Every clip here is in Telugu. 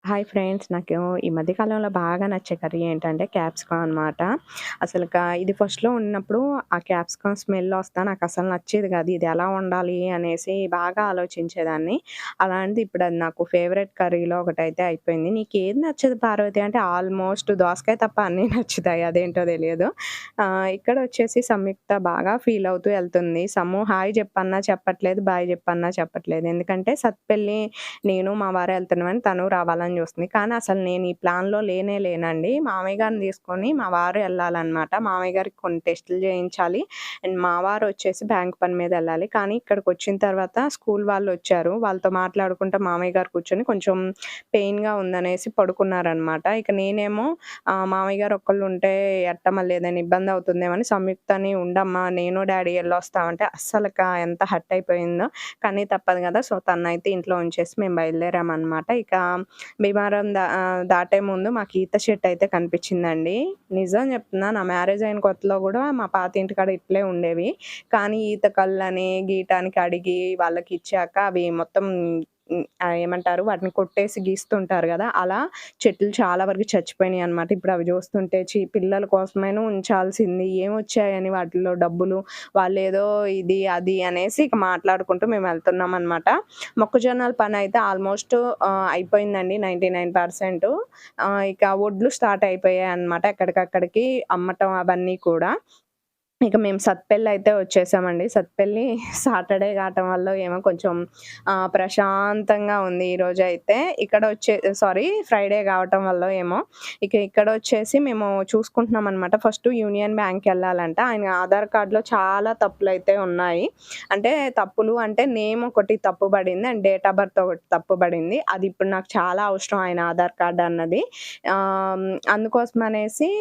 Hi friends. నాకు ఈ మధ్య కాలంలో బాగా నచ్చే కర్రీ ఏంటంటే క్యాప్సికమ్ అనమాట. ఇది ఫస్ట్‌లో ఉన్నప్పుడు ఆ క్యాప్సికమ్ స్మెల్ ఒస్తా నాకసలు నచ్చేది కాదు. ఇది ఎలా వండాలి అనేసి బాగా ఆలోచించేదాన్ని. అలాంటిది ఇప్పుడు అది నాకు ఫేవరెట్ కర్రీలో ఒకటైతే అయిపోయింది. "నీకేది నచ్చదు పార్వతి" అంటే ఆల్మోస్ట్ దోసకాయ తప్ప అన్నీ నచ్చుతాయి. అదేంటో తెలియదు. ఇక్కడొచ్చేసి సంయుక్త బాగా ఫీల్ అవుతూ ఎళ్తుంది. సమ్ము హాయ్ చెప్పన్నా చెప్పట్లేదు, బాయ్ చెప్పన్నా చెప్పట్లేదు. ఎందుకంటే సత్పెల్లి నేను, మా వారు ఎళ్తున్నామని తను రావాలని చూస్తుంది. కానీ అసలు నేను ఈ ప్లాన్‌లో లేనే లేనండి. మామయ్య గారిని తీసుకొని మా వారు ఎళ్ళాలనమాట. మామయ్య గారికి కొన్ని టెస్టులు చేయించాలి. అండ్ మా వారొచ్చేసి బ్యాంక్ పని మీద ఎళ్ళాలి. కానీ ఇక్కడికొచ్చిన తర్వాత స్కూల్ వాళ్ళొచ్చారు. వాళ్ళతో మాట్లాడుకుంటా మామయ్య గారు కూర్చొని కొంచెం పెయిన్‌గా ఉందనేసి పడుకున్నారనమాట. ఇక నేనేమో మామయ్య గారు ఒక్కళ్ళుంటే ఎట్ట మళ్ళీ ఏదైనా ఇబ్బందవుతుందేమో అని సంయుక్తని ఉండమ్మా నేను డ్యాడీ ఎళ్ళొస్తామంటే ఎంత హర్ట్ అయిపోయిందో. కానీ తప్పదు గదా! సో, తననైతే ఇంట్లో ఉంచేసి మేము బయలుదేరామనమాట. దాటే ముందు మాకు ఈత చెట్టయితే కనిపించిందండి. నిజం చెప్తున్నా నా మ్యారేజ్ అయిన కొత్తలో గూడా మా పాత ఇంటికాడ ఇట్లే ఉండేవి. కానీ ఈత కల్లని గీయటానికి అడిగి వాళ్ళకిచ్చాక అవి మొత్తం ఏమంటారు వాటిని కొట్టేసి గీస్తుంటారు గదా! అలా చెట్లు చాలా వరకు చచ్చిపోయినాయనమాట. ఇప్పుడు అవి చూస్తుంటే పిల్లల కోసమైనా ఉంచాల్సింది ఏమొచ్చాయని వాటిల్లో డబ్బులు వాళ్ళేదో ఇది, అది అనేసి ఇక మాట్లాడుకుంటూ మేమెళ్తున్నామనమాట. మొక్కజొన్నల పనైతే ఆల్మోస్ట్ అయిపోయిందండి 99%. ఇక ఒడ్లు స్టార్ట్ అయిపోయాయనమాట. ఎక్కడికక్కడికి అమ్మటం అవన్నీ కూడా. ఇక మేము సత్పెళ్ళైతే వచ్చేసామండి. సత్పెల్లి సాటర్‌డే కావటం వల్లో ఏమో కొంచెం ప్రశాంతంగా ఉంది ఈరోజైతే. ఫ్రైడే కావటం వల్లో ఏమో. ఇక్కడొచ్చేసి మేము చూసుకుంటున్నామనమాట. First union బ్యాంక్‌కెళ్ళాలంట. ఆయన ఆధార్ కార్డ్‌లో చాలా తప్పులైతే ఉన్నాయి. తప్పులు అంటే నేమ్ ఒకటి తప్పు పడింది. అండ్ డేట్ ఆఫ్ బర్త్ ఒకటి తప్పు పడింది. అది ఇప్పుడు నాకు చాలా అవసరం ఆయన ఆధార్ కార్డ్ అన్నది. అందుకోసమనేసి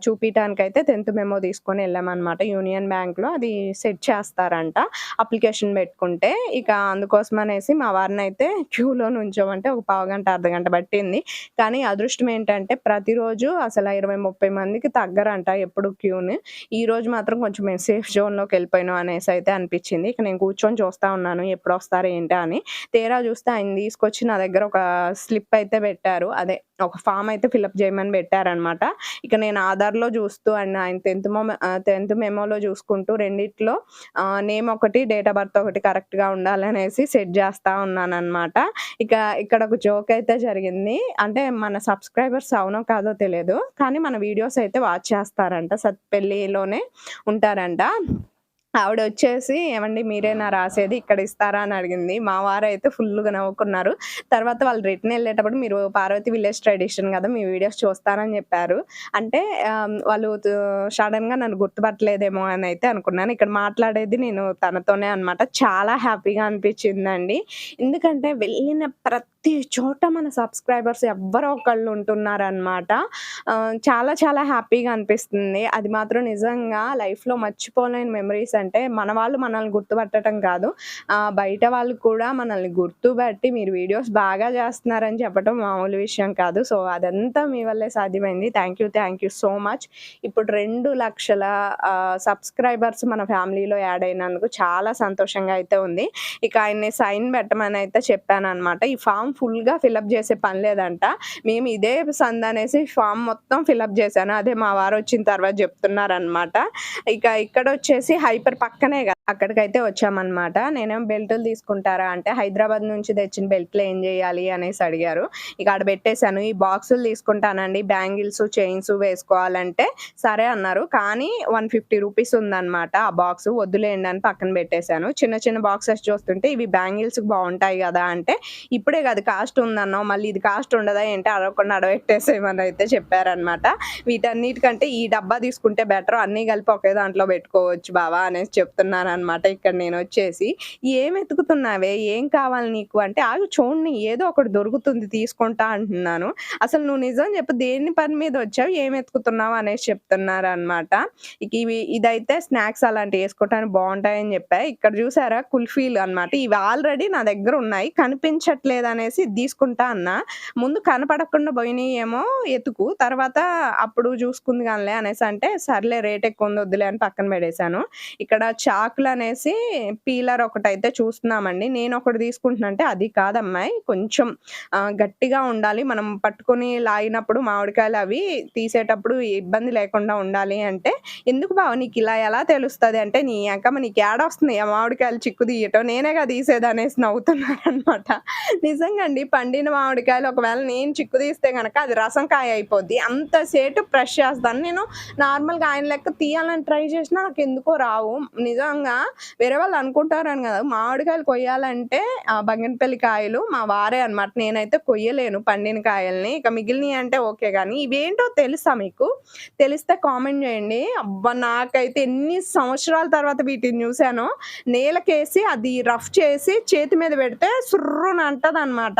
చూపియటానికైతే 10థ్ మెమో తీసుకొని ఎళ్ళామనమాట. యూనియన్ బ్యాంక్‌లో అది సెట్ చేస్తారంట అప్లికేషన్ పెట్టుకుంటే. ఇక అందుకోసమనేసి మా వారినైతే క్యూలో నుంచోమంటే ఒక పావుగంట, అర్ధగంట పట్టింది. కానీ అదృష్టం ఏంటంటే ప్రతిరోజు అసల 20, 30 మందికి తగ్గరంట ఎప్పుడు క్యూని. ఈరోజు మాత్రం కొంచెం మేము సేఫ్ జోన్‌లోకెళ్ళిపోయినాం అనేసయితే అనిపిచ్చింది. ఇక నేను కూర్చొని చూస్తా ఉన్నాను ఎప్పుడొస్తారో ఏంటా అని. తీరా చూస్తే ఆయన తీసుకొచ్చి నా దగ్గర ఒక స్లిప్ అయితే పెట్టారు. అదే ఒక ఫార్మ్ అయితే ఫిలప్ చేయమని పెట్టారనమాట. ఇక నేను ఆధార్‌లో చూస్తూ అండ్ ఆయన 10థ్ మెమోలో చూసుకుంటూ రెండిట్లో నేమ్ ఒకటి, డేట్ ఆఫ్ బర్త్ ఒకటి కరెక్ట్‌గా ఉండాలనేసి సెట్ చేస్తా ఉన్నాననమాట. ఇక ఇక్కడ ఒక జోక్ అయితే జరిగింది. అంటే మన సబ్‌స్క్రైబర్స్ అవునో కాదో తెలియదు. కానీ మన వీడియోస్ అయితే వాచ్ చేస్తారంట. సత్పెల్లిలోనే ఉంటారంట. ఆవిడొచ్చేసి "ఏవండీ మీరేనా రాసేది? ఇక్కడ ఇస్తారా?" అని అడిగింది. మా వారైతే ఫుల్లుగా నవ్వుకున్నారు. తర్వాత వాళ్ళు రిటర్న్ ఎళ్ళేటప్పుడు "మీరు పార్వతి విలేజ్ ట్రెడిషన్ గదా! మీ వీడియోస్ చూస్తానని" చెప్పారు. అంటే వాళ్ళు సడెన్‌గా నన్ను గుర్తుపట్టలేదేమో అనైతే అనుకున్నాను. ఇక్కడ మాట్లాడేది నేను తనతోనే అనమాట. చాలా హ్యాపీగా అనిపిచ్చిందండి. ఎందుకంటే వెళ్ళిన ప్రతి చోట మన సబ్‌స్క్రైబర్స్ ఎవ్వరో ఒకళ్ళు ఉంటున్నారనమాట. చాలా చాలా హ్యాపీగా అనిపిస్తుంది. అది మాత్రం నిజంగా లైఫ్‌లో మర్చిపోలేని మెమోరీస్ అంటే మన వాళ్ళు మనల్ని గుర్తుపట్టటం కాదు. బయట వాళ్ళు కూడా మనల్ని గుర్తుపట్టి మీరు వీడియోస్ బాగా చేస్తున్నారని చెప్పటం మామూలు విషయం కాదు. సో, అదంతా మీ వల్లే సాధ్యమైంది. Thank you so much. ఇప్పుడు 2,00,000 సబ్‌స్క్రైబర్స్ మన ఫ్యామిలీలో యాడ్ అయినందుకు చాలా సంతోషంగా అయితే ఉంది. ఇక ఆయన్ని సైన్ పెట్టమనైతే చెప్పాననమాట. ఈ ఫార్మ్ ఫుల్‌గా ఫిలప్ చేసే పని లేదంట. మేము ఇదే సందనేసి ఫార్మ్ మొత్తం ఫిలప్ చేశాను. అదే మా వారొచ్చిన తర్వాత చెప్తున్నారనమాట. ఇక్కడొచ్చేసి హైపర్ పక్కనే అక్కడికైతే వచ్చామనమాట. నేనేమో బెల్టులు తీసుకుంటారా అంటే, హైదరాబాద్ నుంచి తెచ్చిన బెల్ట్‌లు ఏం చేయాలి అనేసి అడిగారు. ఇక ఆడ పెట్టేసాను. ఈ బాక్సులు తీసుకుంటానండి బ్యాంగిల్స్, చైన్స్ వేసుకోవాలంటే సరే అన్నారు. కానీ రూ. 150 ఉందనమాట ఆ బాక్సు. వద్దులేండి అని పక్కన పెట్టేసాను. చిన్న చిన్న బాక్సెస్ చూస్తుంటే ఇవి బ్యాంగిల్స్‌కి బావుంటాయి గదా! అంటే, ఇప్పుడే కాదు కాస్ట్ ఉందన్నావు మళ్ళీ ఇది కాస్ట్ ఉండదా ఏంటి అడగకుండా అడబెట్టేసేయమని అయితే చెప్పారనమాట. వీటన్నిటికంటే ఈ డబ్బా తీసుకుంటే బెటర్ అన్నీ కలిపి ఒకే దాంట్లో పెట్టుకోవచ్చు బావ అనేసి చెప్తున్నాననమాట. ఇక్కడ నేనొచ్చేసి "ఏం ఎతుకుతున్నావే? ఏం కావాలి నీకు?" అంటే "ఆగు చూడని ఏదో ఒకటి దొరుకుతుంది తీసుకుంటా" అంటున్నాను. "అసలు నువ్వు నిజం చెప్పు దేని పని మీద వచ్చావు? ఏం ఎతుకుతున్నావు?" అనేసి చెప్తున్నారనమాట. ఇదైతే స్నాక్స్ అలాంటివి ఏసుకోవటానికి బావుంటాయని చెప్పా. ఇక్కడ చూసారా కుల్ఫీలు అనమాట. ఇవి ఆల్రెడీ నా దగ్గర ఉన్నాయి. కనిపించట్లేదనేసి అనేసి తీసుకుంటా అన్నా. ముందు కనపడకుండా పోయినాయేమో ఎతుకు, తర్వాత అప్పుడు చూసుకుంది గానిలే అనేసి అంటే, సర్లే రేట్ ఎక్కువ ఉంది వద్దులే అని పక్కన పడేశాను. ఇక్కడ చాకులనేసి పీలర్ ఒకటైతే చూస్తున్నామండి. నేనొకటి తీసుకుంటున్నా అంటే, అది కాదమ్మాయి కొంచెం గట్టిగా ఉండాలి. మనం పట్టుకొని లాగినప్పుడు మామిడికాయలు అవి తీసేటప్పుడు ఇబ్బంది లేకుండా ఉండాలి అంటే, ఎందుకు బావ నీకిలా ఎలా తెలుస్తది అంటే, నీ ఎంకమ్మ నీకేడొస్తుంది ఆ మామిడికాయలు చిక్కు తీయటం, నేనేగా తీసేదనేసి నవ్వుతున్నారనమాట. నిజంగా అండి పండిన మామిడికాయలు ఒకవేళ నేను చిక్కు తీస్తే గనక అది రసం కాయ అయిపోద్ది. అంత సేటు ప్రెస్ చేస్తాను. నేను నార్మల్‌గా ఆయన లెక్క తీయాలని ట్రై చేసినా నాకెందుకో రావు. నిజంగా వేరే వాళ్ళు అనుకుంటారని కాదు. మామిడికాయలు కొయ్యాలంటే బంగినపల్లి కాయలు మా వారే అనమాట. నేనైతే కొయ్యలేను పండిన కాయల్ని. ఇక మిగిలినయి అంటే ఓకే గానీ, ఇవేంటో తెలుసా మీకు? తెలిస్తే కామెంట్ చేయండి. అబ్బా! నాకైతే ఎన్ని సంవత్సరాల తర్వాత వీటిని చూసానో, నేలకేసి అది రఫ్ చేసి చేతి మీద పెడితే సుర్రున అంటదనమాట.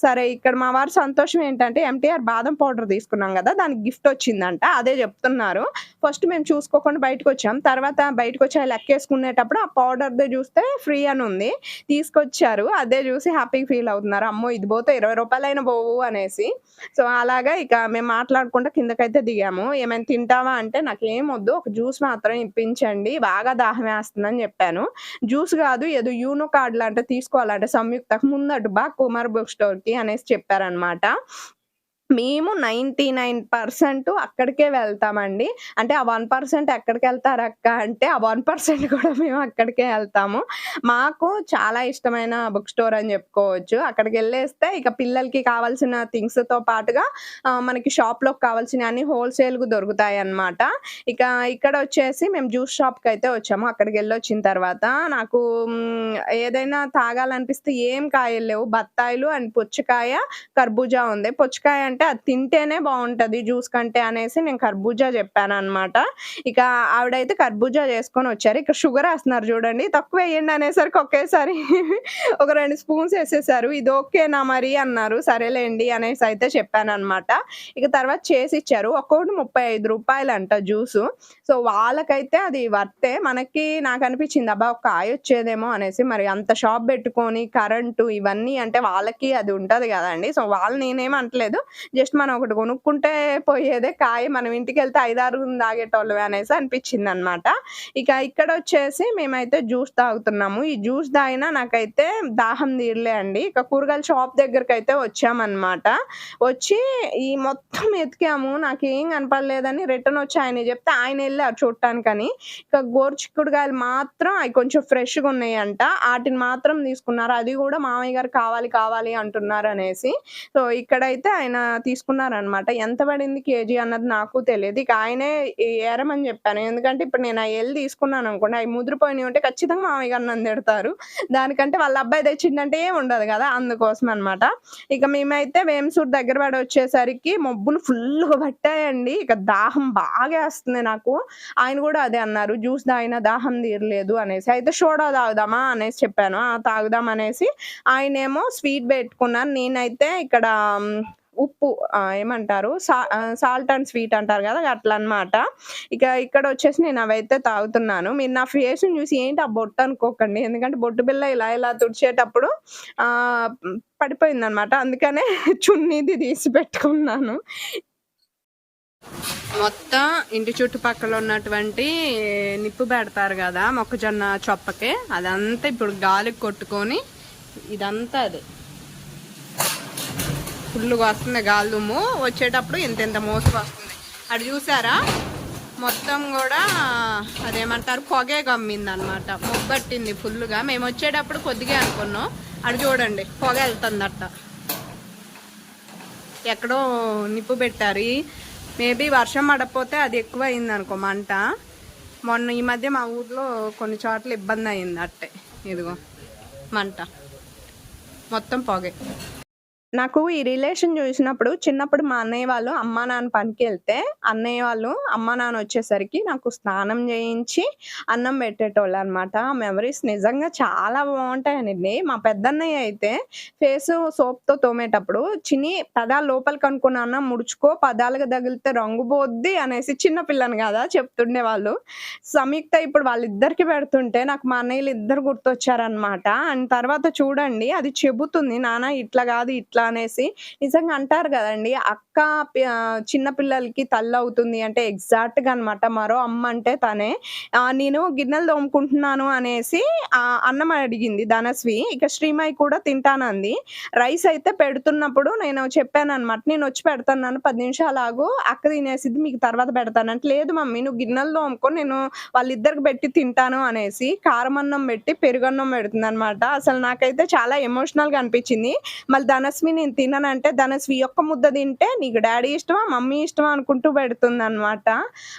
సరే ఇక్కడ మా వారి సంతోషం ఏంటంటే ఎంటీఆర్ బాదం పౌడర్ తీసుకున్నాం గదా! దానికి గిఫ్ట్ వచ్చిందంట. అదే చెప్తున్నారు. ఫస్ట్ మేము చూసుకోకుండా బయటకొచ్చాం. తర్వాత బయటకొచ్చి లెక్కేసుకునేటప్పుడు ఆ పౌడర్‌ది చూస్తే ఫ్రీ అని ఉంది. తీసుకొచ్చారు. అదే చూసి హ్యాపీగా ఫీల్ అవుతున్నారు. అమ్మో! ఇది పోతే ₹20 పోవు అనేసి. సో, అలాగా ఇక మేము మాట్లాడుకుంటా కిందకైతే దిగాము. ఏమైనా తింటావా అంటే నాకేం వద్దు. ఒక జ్యూస్ మాత్రం ఇప్పించండి. బాగా దాహమేస్తుందని చెప్పాను. జ్యూస్ గాదు ఏదో యూనో కార్డ్ లాంటిది తీసుకోవాలంట సంయుక్తకు ముందట బా కుమార్ బుక్ స్టోర్‌కి అనేసి చెప్పారనమాట. మేము 99% అక్కడికే వెళ్తామండి. అంటే ఆ 1% ఎక్కడికెళ్తారక్క అంటే, ఆ 1% కూడా మేము అక్కడికే ఎళ్తాము. మాకు చాలా ఇష్టమైన బుక్ స్టోర్ అని జెప్పుకోవచ్చు. అక్కడికెళ్ళేస్తే ఇక పిల్లలకి కావాల్సిన థింగ్స్‌తో పాటుగా మనకి షాప్‌లోకి కావాల్సినయి అన్నీ హోల్‌సేల్‌గా దొరుకుతాయన్నమాట. ఇక ఇక్కడొచ్చేసి మేము జ్యూస్ షాప్‌కయితే వచ్చాము. అక్కడికెళ్ళొచ్చిన తర్వాత నాకు ఏదైనా తాగాలనిపిస్తే ఏం కాయలు లేవు. బత్తాయిలు అండ్ పుచ్చకాయ, కర్బూజా ఉంది. పుచ్చకాయ అంటే అది తింటేనే బావుంటది జ్యూస్ కంటే అనేసి నేను కర్బూజా జెప్పాననమాట. ఇక ఆవిడైతే కర్బూజా జేసుకొనొచ్చారు. ఇక్కడ షుగరేస్తున్నారు జూడండి. తక్కువెయ్యండి అనేసరికి ఒకేసారి ఒక 2 స్పూన్స్ ఎసేసారు. ఇది ఓకేనా మరి అన్నారు. సరేలేండి అనేసయితే చెప్పాననమాట. ఇక తర్వాత చేసిచ్చారు. ఒక్కోటి ₹35 జ్యూసు. సో, వాళ్ళకైతే అది వర్తే. నాకనిపిచ్చింది అబ్బా! ఒక కాయొచ్చేదేమో అనేసి. మరి అంత షాప్ బెట్టుకొని కరెంటు ఇవన్నీ అంటే వాళ్ళకి అది ఉంటది గదండీ. సో, వాళ్ళు నేనేమి అంటలేదు. జస్ట్ మనం ఒకటి కొనుక్కుంటే పోయేదే కాయ మనం ఇంటికెళ్తే 5, 6 తాగేటోళ్ళమే అనేసి అనిపిచ్చిందనమాట. ఇక ఇక్కడొచ్చేసి మేమైతే జ్యూస్ తాగుతున్నాము. ఈ జ్యూస్ తాగినా నాకైతే దాహం తీరలే అండి. ఇక కూరగాయల షాప్ దగ్గరకైతే వచ్చామనమాట. వచ్చి ఈ మొత్తం ఎతికాము. నాకేం కనపడలేదని రిటర్న్ వచ్చి ఆయనకి జెప్తే ఆయనెళ్లారు చూడటానికని. ఇక గోరుచిక్కుడుగాయలు మాత్రం అయి కొంచెం ఫ్రెష్‌గున్నాయంట. ఆటిని మాత్రం తీసుకున్నారు. అది గూడా మామయ్య గారు కావాలి, కావాలి అంటున్నారనేసి. సో, ఇక్కడైతే ఆయన తీసుకున్నారనమాట. ఎంత పడింది కేజీ అన్నది నాకు తెలీదు. ఇక ఆయనే ఏరమని జెప్పాను. ఎందుకంటే ఇప్పుడు నేను అయి తీసుకున్నాననుకోండి, అయి ముదిరిపోయినయి ఉంటే ఖచ్చితంగా మామయ్య గారు నన్ను తిడతారు. దానికంటే వాళ్ళ అబ్బాయి తెచ్చిండంటే ఏం ఉండదు గదా! అందుకోసం అనమాట. ఇక మేమైతే వేంసూరు దగ్గర పడి వచ్చేసరికి మబ్బులు ఫుల్లుగా పట్టాయండి. ఇక దాహం బాగేస్తుంది నాకు. ఆయన గూడా అదే అన్నారు. జ్యూస్ తాగినా దాహం తీరలేదు అనేసి. అయితే సోడా తాగుదామా అనేసి చెప్పాను. ఆ! తాగుదాం అనేసి ఆయనేమో స్వీట్ పెట్టుకున్నారు. నేనైతే ఇక్కడ ఉప్పు ఏమంటారు సాల్ట్ అండ్ స్వీట్ అంటారు గదా! అట్లనమాట. ఇక ఇక్కడొచ్చేసి నేను అవైతే తాగుతున్నాను. మీరు నా ఫేస్‌ని చూసి ఏంటి ఆ బొట్టు అనుకోకండి. ఎందుకంటే బొట్టు బిళ్ళ ఇలా ఇలా తుడిచేటప్పుడు ఆహ్, పడిపోయిందనమాట. అందుకనే చున్నీది తీసి పెట్టుకున్నాను. మొత్తం ఇంటి చుట్టుపక్కల ఉన్నటువంటి నిప్పు పెడతారు కదా మొక్కజొన్న చొప్పకి, అదంతా ఇప్పుడు గాలికి కొట్టుకొని ఇదంతా అది ఫుల్గా వస్తుంది. గాలి దుమ్ము వచ్చేటప్పుడు ఇంత మోసుకు వస్తుంది. అటు చూసారా మొత్తం కూడా అదేమంటారు పొగే గమ్మింది అనమాట. మొగ్గట్టింది ఫుల్గా. మేము వచ్చేటప్పుడు కొద్దిగా అనుకున్నాం. అటు చూడండి పొగ వెళ్తుందట. ఎక్కడో నిప్పు పెట్టారు. మేబీ వర్షం పడకపోతే అది ఎక్కువ అయింది అనుకో మంట. మొన్న ఈ మధ్య మా ఊర్లో కొన్ని చోట్ల ఇబ్బంది అయింది అట్టే. ఇదిగో మంట మొత్తం పొగే. నాకు ఈ రిలేషన్ జూసినప్పుడు చిన్నప్పుడు మా అన్నయ్య వాళ్ళు అమ్మా, నాన్న పనికెళ్తే, అన్నయ్య వాళ్ళు అమ్మా, నాన్న వచ్చేసరికి నాకు స్నానం జేయించి, అన్నం పెట్టేటోళ్ళనమాట. ఆ మెమోరీస్ నిజంగా చాలా బావుంటాయనండి. మా పెద్దన్నయ్య అయితే ఫేసు సోప్‌తో తోమేటప్పుడు, "చిన్ని పదాలు లోపలికనుకున్న అన్నం ముడుచుకో, పదాలకు తగిలితే రంగు పోద్ది" అనేసి చిన్న పిల్లని గదా! చెప్తుండేవాళ్ళు. సంయుక్త ఇప్పుడు వాళ్ళిద్దరికి పెడుతుంటే నాకు మా అన్నయ్యలిద్దరు గుర్తొచ్చారనమాట. అండ్ తర్వాత చూడండి అది చెబుతుంది, "నాన్న ఇట్లా గాదు, ఇట్లా" అనేసి. నిజంగా అంటారు గదండీ! చిన్న పిల్లలకి తల్లవుతుంది అంటే ఎగ్జాక్ట్‌గా అనమాట. మరో అమ్మ అంటే తనే. నేను గిన్నెలు తోముకుంటున్నాను అనేసి అన్నం అడిగింది ధనశ్రీ. ఇక శ్రీమయి కూడా తింటానంది. రైస్ అయితే పెడుతున్నప్పుడు నేను చెప్పాననమాట. "నేనొచ్చి పెడతాను నాన్న 10 నిమిషాలు ఆగు. అక్క తినేసిద్ది మీకు తర్వాత పెడతాను" అంటే, "లేదు మమ్మీ నువ్వు గిన్నెలు తోముకో నేను వాళ్ళిద్దరికి బెట్టి తింటాను" అనేసి కారమన్నం బెట్టి పెరుగన్నం బెడుతుందనమాట. అసలు నాకైతే చాలా ఎమోషనల్‌గా అనిపిచ్చింది. మళ్ళీ ధనస్వి నేను తిననంటే, ధనస్వి ఒక్క ముద్ద తింటే నీకు డ్యాడీ ఇష్టమా, మమ్మీ ఇష్టమా అనుకుంటూ పెడుతుందనమాట.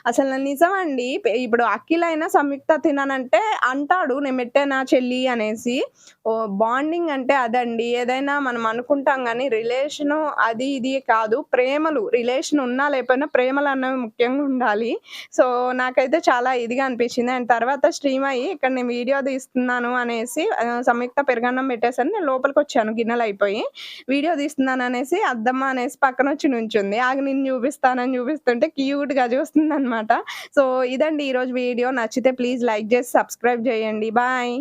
అసలు నిజమండి. ఇప్పుడు అఖిల్ అయినా సంయుక్త తిననంటే అంటాడు, "నేను పెట్టానా చెల్లి" అనేసి. ఓహ్! బాండింగ్ అంటే అదండి. ఏదైనా మనం అనుకుంటాం గానీ రిలేషను అది ఇది కాదు. ప్రేమలు రిలేషన్ ఉన్నా లేకపోయినా ప్రేమలన్నవి ముఖ్యంగా ఉండాలి. సో, నాకైతే చాలా ఇదిగా అనిపించింది. అండ్ తర్వాత శ్రీమయి ఇక్కడ నేను వీడియో తీస్తున్నాను అనేసి సంయుక్త పెరుగన్నం పెట్టేసని నేను లోపలికొచ్చాను గిన్నెలయిపోయి. వీడియో తీస్తున్నాననేసి అద్దమ్మ అనేసి పక్కనొచ్చి నుంచుంది. ఆగు నిన్ను చూపిస్తానని చూపిస్తుంటే క్యూట్‌గా చూస్తుందనమాట. సో, ఇదండి ఈరోజు వీడియో. నచ్చితే ప్లీజ్ లైక్ చేసి సబ్స్క్రైబ్ చేయండి. బాయ్.